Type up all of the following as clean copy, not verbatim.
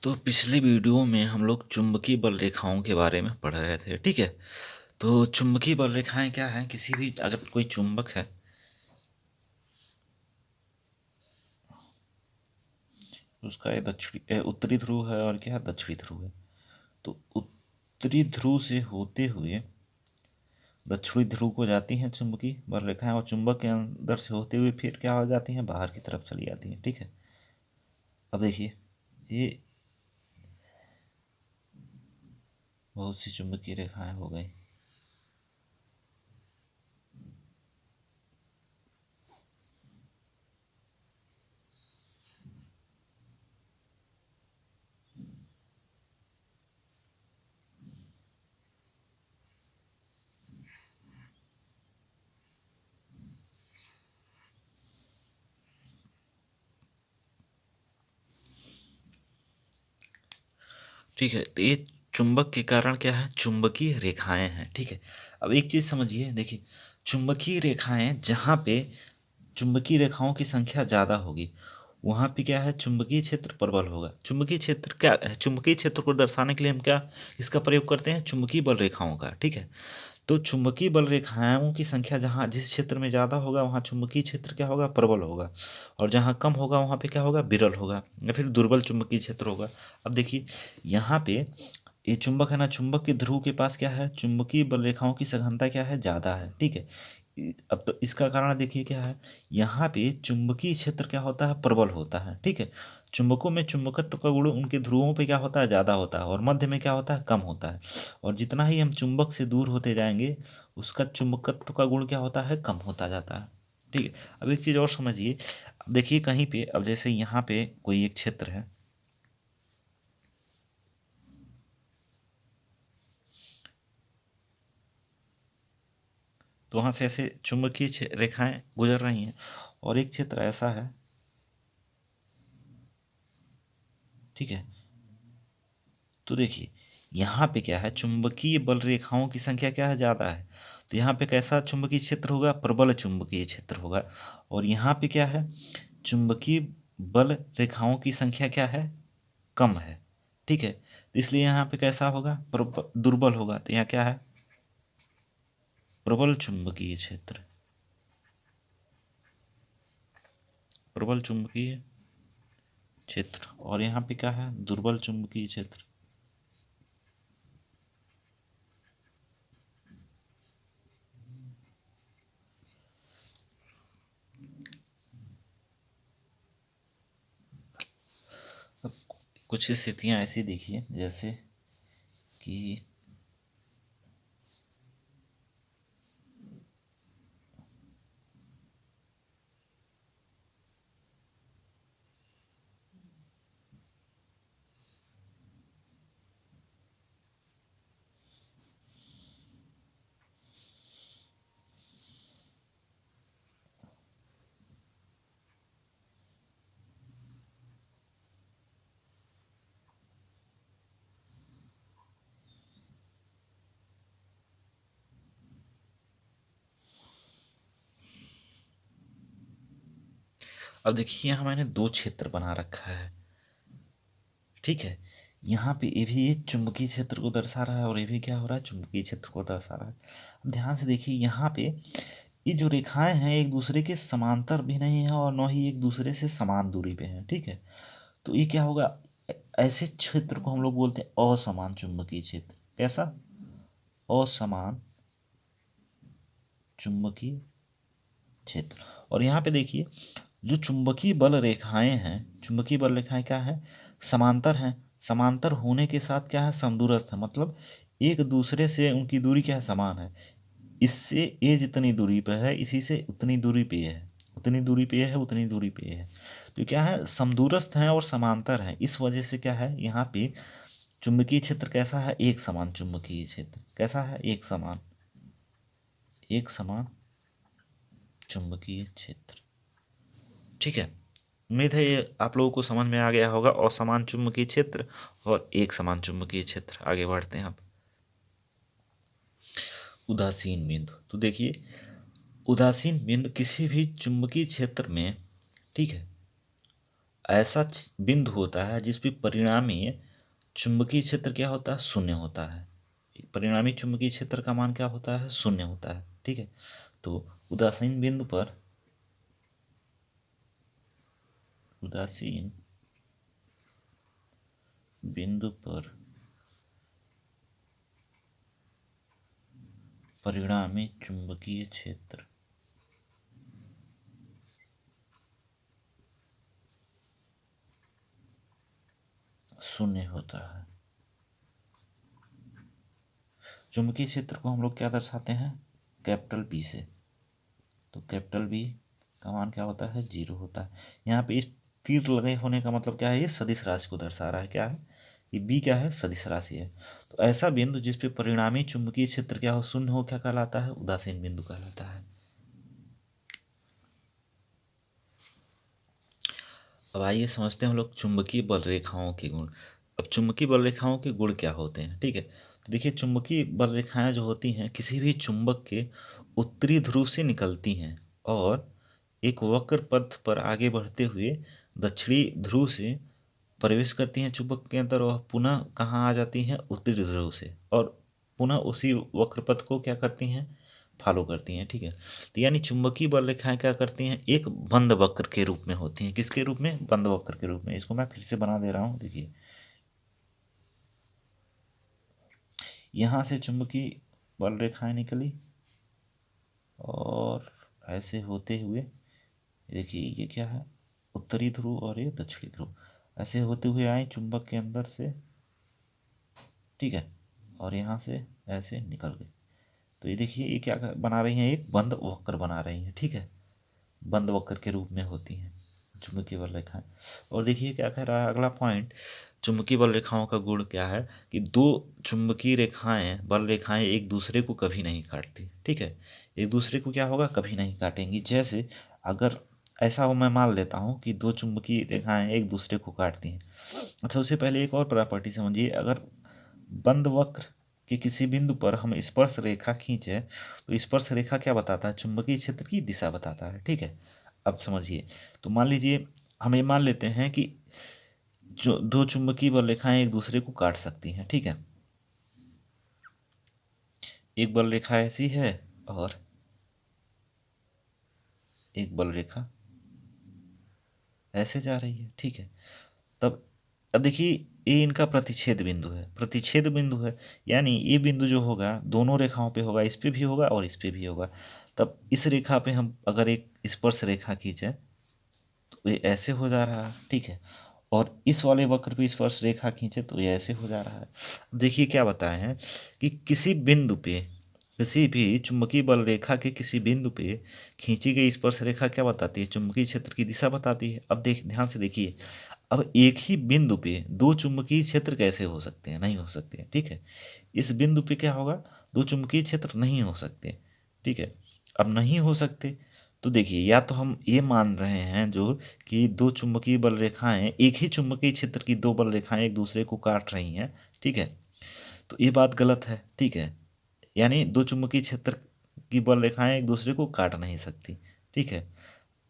तो पिछली वीडियो में हम लोग चुंबकीय बल रेखाओं के बारे में पढ़ रहे थे। ठीक है। तो चुंबकीय बल रेखाएं क्या है, किसी भी अगर कोई चुंबक है, उसका ये उत्तरी ध्रुव है और क्या है, दक्षिणी ध्रुव है। तो उत्तरी ध्रुव से होते हुए दक्षिणी ध्रुव को जाती हैं चुंबकीय बल रेखाएं, और चुंबक के अंदर से होते हुए फिर क्या हो जाती हैं, बाहर की तरफ चली जाती हैं। ठीक है। अब देखिए, ये बहुत सी चुंबकीय रेखाएं हो गई। ठीक है। तो ये चुंबक के कारण क्या है, चुंबकीय रेखाएं हैं। ठीक है। अब एक चीज समझिए, देखिए, चुंबकीय रेखाएं जहाँ पे चुंबकीय रेखाओं की संख्या ज्यादा होगी, वहां पे क्या है, चुंबकीय क्षेत्र प्रबल होगा। चुंबकीय क्षेत्र क्या है, चुंबकीय क्षेत्र को दर्शाने के लिए हम क्या इसका प्रयोग करते हैं, चुंबकीय बल रेखाओं का। ठीक है। तो चुंबकीय बल रेखाओं की संख्या जहाँ जिस क्षेत्र में ज़्यादा होगा, वहाँ चुंबकीय क्षेत्र क्या होगा, प्रबल होगा। और जहाँ कम होगा, वहाँ पे क्या होगा, विरल होगा या फिर दुर्बल चुंबकीय क्षेत्र होगा। अब देखिए, यहाँ पे ये चुंबक है ना, चुंबक के ध्रुव के पास क्या है, चुंबकीय बल रेखाओं की सघनता क्या है, ज़्यादा है। ठीक है। अब तो इसका कारण देखिए क्या है, यहाँ पे चुंबकीय क्षेत्र क्या होता है, प्रबल होता है। ठीक है। चुंबकों में चुंबकत्व का गुण उनके ध्रुवों पे क्या होता है, ज़्यादा होता है, और मध्य में क्या होता है, कम होता है। और जितना ही हम चुंबक से दूर होते जाएंगे, उसका चुंबकत्व का गुण क्या होता है, कम होता जाता है। ठीक है। अब एक चीज़ और समझिए, अब देखिए कहीं पे, अब जैसे यहाँ पे कोई एक क्षेत्र है, तो वहाँ से ऐसे चुंबकीय रेखाएं गुजर रही हैं, और एक क्षेत्र ऐसा है। ठीक है। तो देखिए, यहाँ पे क्या है, चुंबकीय बल रेखाओं की संख्या क्या है, ज़्यादा है। तो यहाँ पे कैसा चुंबकीय क्षेत्र होगा, प्रबल चुंबकीय क्षेत्र होगा। और यहाँ पे क्या है, चुंबकीय बल रेखाओं की संख्या क्या है, कम है। ठीक है। तो इसलिए यहाँ पे कैसा होगा, दुर्बल होगा। तो यहाँ क्या है, प्रबल चुंबकीय क्षेत्र, प्रबल चुंबकीय क्षेत्र। और यहाँ पे क्या है, दुर्बल चुंबकीय क्षेत्र। अब कुछ स्थितियाँ ऐसी देखिए, जैसे कि अब देखिए, यहाँ मैंने दो क्षेत्र बना रखा है। ठीक है। यहाँ पे ये भी चुंबकीय क्षेत्र को दर्शा रहा है, और ये भी क्या हो रहा है, चुंबकीय क्षेत्र को दर्शा रहा है। अब ध्यान से देखिए, यहाँ पे ये जो रेखाएं हैं, एक दूसरे के समांतर भी नहीं है, और न ही एक दूसरे से समान दूरी पे हैं। ठीक है। तो ये क्या होगा, ऐसे क्षेत्र को हम लोग बोलते हैं असमान चुंबकीय क्षेत्र। कैसा, असमान चुंबकीय क्षेत्र। और यहाँ पे देखिए, जो चुंबकीय बल रेखाएं हैं, चुंबकीय बल रेखाएं क्या है, समांतर हैं। समांतर होने के साथ क्या है, समदूरस्थ है, मतलब एक दूसरे से उनकी दूरी क्या है, समान है। इससे ये जितनी दूरी पे है, इसी से उतनी दूरी पे है, उतनी दूरी पे है, उतनी दूरी पे है। तो क्या है, समदूरस्थ हैं और समांतर हैं। इस वजह से क्या है, यहाँ पे चुंबकीय क्षेत्र कैसा है, एक समान चुंबकीय क्षेत्र। कैसा है, एक समान, एक समान चुंबकीय क्षेत्र। ठीक है। उम्मीद है ये आप लोगों को समझ में आ गया होगा, असमान चुंबकीय क्षेत्र और एक समान चुंबकीय क्षेत्र। आगे बढ़ते हैं अब, उदासीन बिंदु। तो देखिए, उदासीन बिंदु किसी भी चुंबकीय क्षेत्र में, ठीक है, ऐसा बिंदु होता है जिस पे परिणामी चुंबकीय क्षेत्र क्या होता है, शून्य होता है। परिणामी चुंबकीय क्षेत्र का मान क्या होता है, शून्य होता है। ठीक है, तो उदासीन बिंदु पर परिणामी चुंबकीय क्षेत्र शून्य होता है। चुंबकीय क्षेत्र को हम लोग क्या दर्शाते हैं, कैपिटल बी से। तो कैपिटल बी का मान क्या होता है, 0 होता है। यहाँ पे इस तीर लगे होने का मतलब क्या है, ये सदिश राशि को दर्शा रहा है। क्या है ये, बी क्या है, सदिश राशि है। तो ऐसा बिंदु जिस पे परिणामी चुंबकीय क्षेत्र क्या हो, शून्य हो, क्या कहलाता है, उदासीन बिंदु कहलाता है। अब आइए समझते हैं हम लोग चुंबकीय बल रेखाओं के गुण। अब चुंबकीय बल रेखाओं के गुण क्या होते हैं, ठीक है। तो देखिए, चुंबकीय बल रेखाएं जो होती हैं किसी भी चुंबक के उत्तरी ध्रुव से निकलती हैं और एक वक्र पथ पर आगे बढ़ते हुए दक्षिणी ध्रुव से प्रवेश करती हैं चुंबक के अंदर, वह पुनः कहाँ आ जाती हैं, उत्तरी ध्रुव से, और पुनः उसी वक्र पथ को क्या करती हैं, फॉलो करती हैं। ठीक है, तो यानी चुंबकीय बल रेखाएं क्या करती हैं, एक बंद वक्र के रूप में होती हैं। किसके रूप में, बंद वक्र के रूप में। इसको मैं फिर से बना दे रहा हूँ, देखिए यहाँ से चुंबकीय बल रेखाएं निकली और ऐसे होते हुए, देखिए ये क्या है, उत्तरी ध्रुव और ये दक्षिणी ध्रुव, ऐसे होते हुए आए चुंबक के अंदर से। ठीक है, और यहाँ से ऐसे निकल गए। तो ये देखिए, ये क्या बना रही हैं, एक बंद वक्र बना रही हैं। ठीक है, बंद वक्र के रूप में होती हैं चुंबकीय बल रेखाएं। और देखिए क्या कह रहा है अगला पॉइंट, चुंबकीय बल रेखाओं का गुण क्या है कि दो चुंबकीय रेखाएं, बल रेखाएं एक दूसरे को कभी नहीं काटती। ठीक है, एक दूसरे को क्या होगा, कभी नहीं काटेंगी। जैसे अगर ऐसा हो, मैं मान लेता हूँ कि दो चुंबकीय रेखाएं एक दूसरे को काटती हैं। अच्छा, उससे पहले एक और प्रॉपर्टी समझिए। अगर बंद वक्र के किसी बिंदु पर हम स्पर्श रेखा खींचे तो स्पर्श रेखा क्या बताता है, चुंबकीय क्षेत्र की दिशा बताता है। ठीक है, अब समझिए। तो मान लीजिए, हम ये मान लेते हैं कि जो दो चुंबकीय बल रेखाएं एक दूसरे को काट सकती हैं। ठीक है, एक बल रेखा ऐसी है और एक बल रेखा ऐसे जा रही है। ठीक है, तब अब देखिए, ये इनका प्रतिच्छेद बिंदु है, प्रतिच्छेद बिंदु है। यानी ये बिंदु जो होगा दोनों रेखाओं पे होगा, इस पे भी होगा और इस पे भी होगा। तब इस रेखा पे हम अगर एक स्पर्श रेखा खींचे तो ये ऐसे हो जा रहा है। ठीक है, और इस वाले वक्र पे स्पर्श रेखा खींचे तो ये ऐसे हो जा रहा है। देखिए क्या बताए हैं कि किसी बिंदु पे, किसी भी चुंबकीय बल रेखा के किसी बिंदु पे खींची गई स्पर्श रेखा क्या बताती है, चुंबकीय क्षेत्र की दिशा बताती है। अब देख, ध्यान से देखिए, अब एक ही बिंदु पे दो चुंबकीय क्षेत्र कैसे हो सकते हैं, नहीं हो सकते हैं। ठीक है, इस बिंदु पे क्या होगा, दो चुंबकीय क्षेत्र नहीं हो सकते। ठीक है, अब नहीं हो सकते तो देखिए, या तो हम ये मान रहे हैं जो कि दो चुंबकीय बल रेखाएं, एक ही चुंबकीय क्षेत्र की दो बल रेखाएं एक दूसरे को काट रही हैं। ठीक है, तो ये बात गलत है। ठीक है, यानी दो चुंबकीय क्षेत्र की बल रेखाएं एक दूसरे को काट नहीं सकती। ठीक है,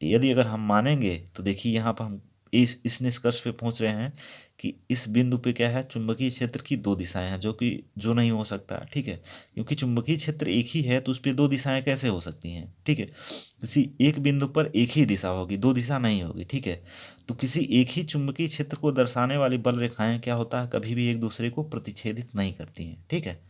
यदि अगर हम मानेंगे तो देखिए, यहाँ पर हम इस निष्कर्ष पे पहुंच रहे हैं कि इस बिंदु पे क्या है, चुंबकीय क्षेत्र की दो दिशाएं हैं, जो नहीं हो सकता। ठीक है, क्योंकि चुंबकीय क्षेत्र एक ही है तो उस पर दो दिशाएं कैसे हो सकती हैं। ठीक है, किसी एक बिंदु पर एक ही दिशा होगी, दो दिशा नहीं होगी। ठीक है, तो किसी एक ही चुंबकीय क्षेत्र को दर्शाने वाली बल रेखाएं क्या होता है, कभी भी एक दूसरे को प्रतिच्छेदित नहीं करती हैं। ठीक है,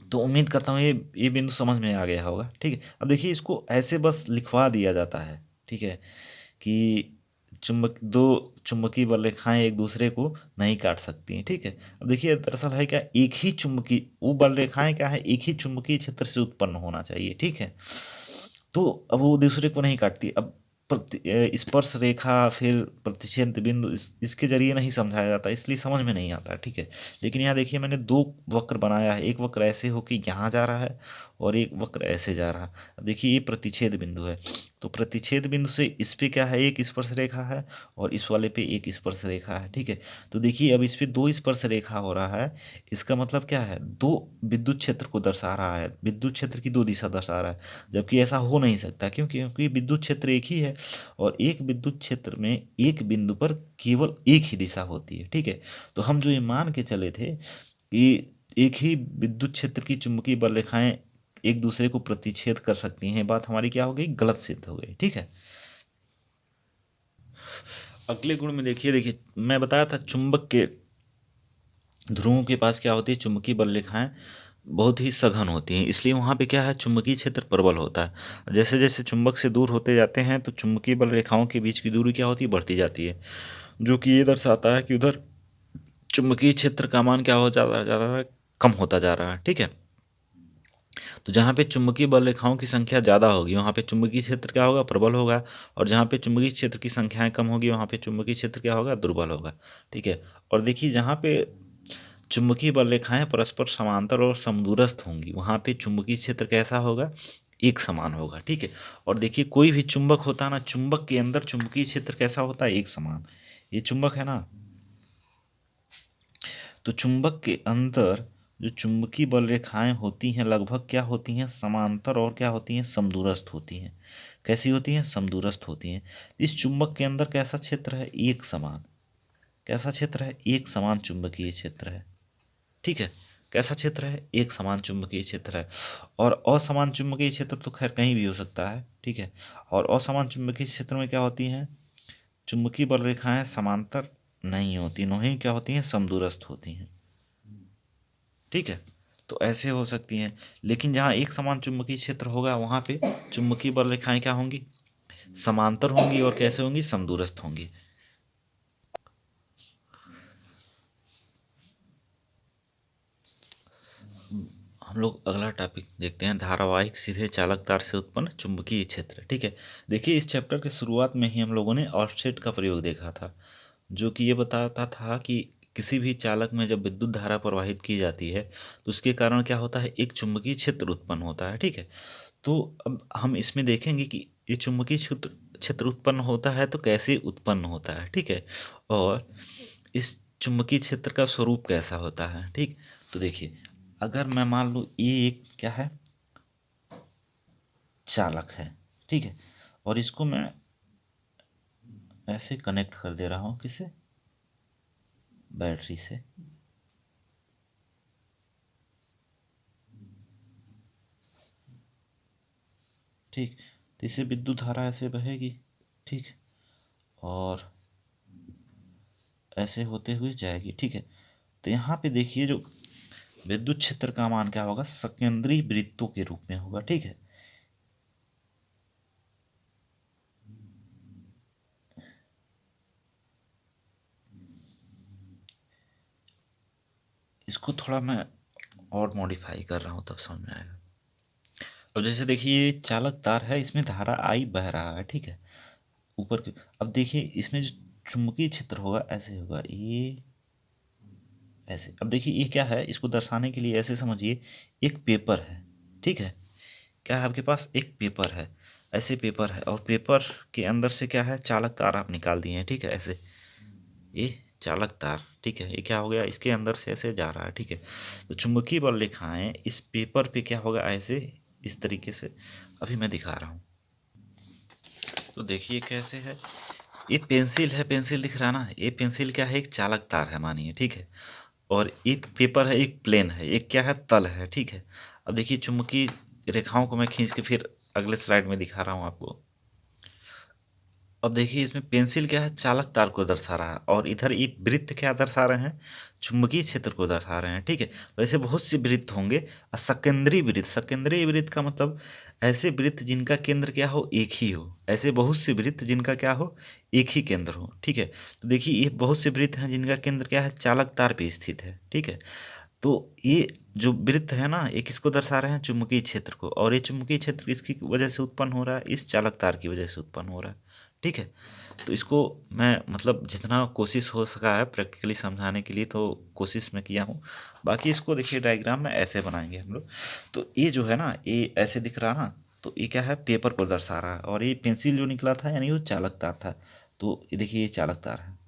तो उम्मीद करता हूँ ये बिंदु समझ में आ गया होगा। ठीक है, अब देखिए, इसको ऐसे बस लिखवा दिया जाता है। ठीक है, कि दो चुंबकीय बल रेखाएं एक दूसरे को नहीं काट सकती हैं। ठीक है, अब देखिए, दरअसल है क्या, एक ही चुंबकीय, वो बल रेखाएं क्या है, एक ही चुंबकीय क्षेत्र से उत्पन्न होना चाहिए। ठीक है, तो अब वो दूसरे को नहीं काटती। अब स्पर्श रेखा फिर प्रतिच्छेद बिंदु, इसके जरिए नहीं समझाया जाता, इसलिए समझ में नहीं आता। ठीक है, लेकिन यहाँ देखिए, मैंने दो वक्र बनाया है, एक वक्र ऐसे हो कि यहाँ जा रहा है और एक वक्र ऐसे जा रहा। अब देखिए ये प्रतिच्छेद बिंदु है, तो प्रतिच्छेद बिंदु से इस पे क्या है, एक स्पर्श रेखा है और इस वाले पे एक स्पर्श रेखा है, ठीक है। तो देखिए अब इस पे दो स्पर्श रेखा हो रहा है, इसका मतलब क्या है, दो विद्युत क्षेत्र को दर्शा रहा है, विद्युत क्षेत्र की दो दिशा दर्शा रहा है, जबकि ऐसा हो नहीं सकता। क्यों? क्योंकि विद्युत क्षेत्र एक ही है और एक विद्युत क्षेत्र में एक बिंदु पर केवल एक ही दिशा होती है, ठीक है। तो हम जो ये मान के चले थे कि एक ही विद्युत क्षेत्र की चुंबकीय बल रेखाएं एक दूसरे को प्रतिच्छेद कर सकती हैं, बात हमारी क्या हो गई, गलत सिद्ध हो गई, ठीक है। अगले गुण में देखिए, मैं बताया था चुंबक के ध्रुवों के पास क्या होती है, चुंबकीय बल रेखाएं बहुत ही सघन होती हैं, इसलिए वहाँ पे क्या है, चुंबकीय क्षेत्र प्रबल होता है। जैसे जैसे चुंबक से दूर होते जाते हैं तो चुंबकीय बल रेखाओं के बीच की दूरी क्या होती है, बढ़ती जाती है, जो कि ये दर्शाता है कि उधर चुंबकीय क्षेत्र का मान क्या हो जा रहा है, कम होता जा रहा है, ठीक है। तो जहाँ पे चुंबकीय बल रेखाओं की संख्या ज़्यादा होगी वहाँ पे चुंबकीय क्षेत्र क्या होगा, प्रबल होगा, और जहाँ पे चुंबकीय क्षेत्र की संख्याएं कम होगी वहाँ पे चुंबकीय क्षेत्र क्या होगा, दुर्बल होगा, ठीक है। और देखिए जहाँ पे चुंबकीय बल रेखाएं परस्पर समांतर और समदूरस्थ होंगी वहाँ पे चुंबकीय क्षेत्र कैसा होगा, एक समान होगा, ठीक है। और देखिए कोई भी चुंबक होता है ना, चुंबक के अंदर चुंबकीय क्षेत्र कैसा होता है, एक समान। ये चुंबक है ना, तो चुंबक के अंदर जो चुंबकीय बल रेखाएं होती हैं लगभग क्या होती हैं, समांतर और क्या होती हैं, समदूरस्थ होती हैं। कैसी होती हैं, समदूरस्थ होती हैं। इस चुंबक के अंदर कैसा क्षेत्र है, एक समान। कैसा क्षेत्र है, एक समान चुंबकीय क्षेत्र है, ठीक है। कैसा क्षेत्र है, एक समान चुंबकीय क्षेत्र है। और असमान चुंबकीय क्षेत्र तो खैर कहीं भी हो सकता है, ठीक है। और असमान चुंबकीय क्षेत्र में क्या होती हैं, चुंबकीय बल रेखाएं समांतर नहीं होती, नहीं क्या होती हैं, समदूरस्थ होती हैं, ठीक है। तो ऐसे हो सकती हैं, लेकिन जहाँ एक समान चुंबकीय क्षेत्र होगा वहाँ पे चुंबकीय बल रेखाएं क्या होंगी, समांतर होंगी, और कैसे होंगी, समदूरस्थ होंगी। हम लोग अगला टॉपिक देखते हैं, धारावाहिक सीधे चालक तार से उत्पन्न चुंबकीय क्षेत्र, ठीक है। देखिए इस चैप्टर के शुरुआत में ही हम लोगों ने ऑफसेट का प्रयोग देखा था, जो कि ये बताता था कि किसी भी चालक में जब विद्युत धारा प्रवाहित की जाती है तो उसके कारण क्या होता है, एक चुंबकीय क्षेत्र उत्पन्न होता है, ठीक है। तो अब हम इसमें देखेंगे कि ये चुंबकीय क्षेत्र क्षेत्र उत्पन्न होता है तो कैसे उत्पन्न होता है, ठीक है। और इस चुंबकीय क्षेत्र का स्वरूप कैसा होता है, ठीक। तो देखिए अगर मैं मान लूँ ये एक क्या है, चालक है, ठीक है, और इसको मैं ऐसे कनेक्ट कर दे रहा हूँ, किसे, बैटरी से, ठीक। तो इससे विद्युत धारा ऐसे बहेगी, ठीक, और ऐसे होते हुए जाएगी, ठीक है। तो यहाँ पे देखिए जो विद्युत क्षेत्र का मान क्या होगा, सेकेंडरी वृत्तों के रूप में होगा, ठीक है। इसको थोड़ा मैं और मॉडिफाई कर रहा हूँ तब समझ में आएगा। अब जैसे देखिए ये चालक तार है, इसमें धारा आई बह रहा है, ठीक है, ऊपर की। अब देखिए इसमें जो चुंबकीय क्षेत्र होगा ऐसे होगा, ये ऐसे। अब देखिए ये क्या है, इसको दर्शाने के लिए ऐसे समझिए, एक पेपर है, ठीक है। क्या है आपके पास, एक पेपर है, ऐसे पेपर है, और पेपर के अंदर से क्या है, चालक तार आप निकाल दिए हैं, ठीक है, ऐसे। ये चालक तार, ठीक है, ये क्या हो गया, इसके अंदर से ऐसे जा रहा है, ठीक है। तो चुंबकीय बल रेखाएं इस पेपर पे क्या होगा, ऐसे इस तरीके से अभी मैं दिखा रहा हूँ। तो देखिए कैसे है, ये पेंसिल है, पेंसिल दिख रहा है ना, ये पेंसिल क्या है, एक चालक तार है मानिए, ठीक है। और एक पेपर है, एक प्लेन है, एक क्या है, तल है, ठीक है। अब देखिए चुंबकीय रेखाओं को मैं खींच के फिर अगले स्लाइड में दिखा रहा हूँ आपको। अब देखिए इसमें पेंसिल क्या है, चालक तार को दर्शा रहा है, और इधर ये वृत्त क्या दर्शा रहे हैं, चुंबकीय क्षेत्र को दर्शा रहे हैं, ठीक है। वैसे बहुत से वृत्त होंगे, और सेकेंडरी वृत्त, सेकेंडरी वृत्त का मतलब ऐसे वृत्त जिनका केंद्र क्या हो, एक ही हो, ऐसे बहुत से वृत्त जिनका क्या हो, एक ही केंद्र हो, ठीक है। तो देखिए ये बहुत से वृत्त हैं जिनका केंद्र क्या है, चालक तार पे स्थित है, ठीक है। तो ये जो वृत्त है ना, ये किसको दर्शा रहे हैं, चुंबकीय क्षेत्र को, और ये चुंबकीय क्षेत्र किसकी वजह से उत्पन्न हो रहा है, इस चालक तार की वजह से उत्पन्न हो रहा है, ठीक है। तो इसको मैं मतलब जितना कोशिश हो सका है प्रैक्टिकली समझाने के लिए तो कोशिश मैं किया हूँ। बाकी इसको देखिए डायग्राम में ऐसे बनाएंगे हम लोग। तो ये जो है ना, ये ऐसे दिख रहा ना, तो ये क्या है, पेपर को दर्शा रहा है, और ये पेंसिल जो निकला था यानी वो चालक तार था। तो ये देखिए, ये चालक तार है।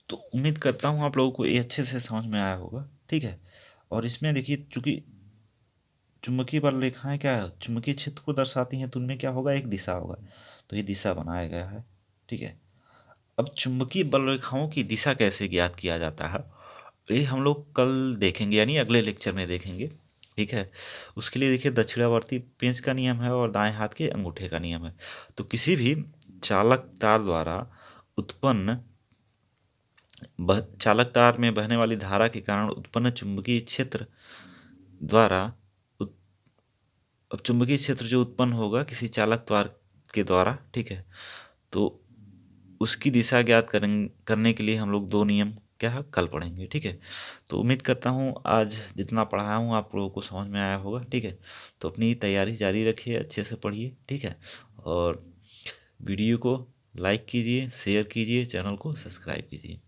तो उम्मीद करता हूँ आप लोगों को ये अच्छे से समझ में आया होगा, ठीक है। और इसमें देखिए, चूंकि चुंबकीय बल रेखाएं क्या है, चुंबकीय क्षेत्र को दर्शाती हैं, तो उनमें क्या होगा, एक दिशा होगा। तो ये दिशा बनाया गया है, ठीक है। अब चुंबकीय बल रेखाओं की दिशा कैसे ज्ञात किया जाता है, ये हम लोग कल देखेंगे, यानी अगले लेक्चर में देखेंगे, ठीक है। उसके लिए देखिए, दक्षिणावर्ती पेंच का नियम है और दाएं हाथ के अंगूठे का नियम है। तो किसी भी चालक तार द्वारा उत्पन्न चालक तार में बहने वाली धारा के कारण उत्पन्न चुंबकीय क्षेत्र द्वारा उत- अब चुंबकीय क्षेत्र जो उत्पन्न होगा किसी चालक तार के द्वारा, ठीक है, तो उसकी दिशा ज्ञात करने के लिए हम लोग दो नियम क्या है, कल पढ़ेंगे, ठीक है। तो उम्मीद करता हूँ आज जितना पढ़ाया हूँ आप लोगों को समझ में आया होगा, ठीक है। तो अपनी तैयारी जारी रखिए, अच्छे से पढ़िए, ठीक है। और वीडियो को लाइक कीजिए, शेयर कीजिए, चैनल को सब्सक्राइब कीजिए।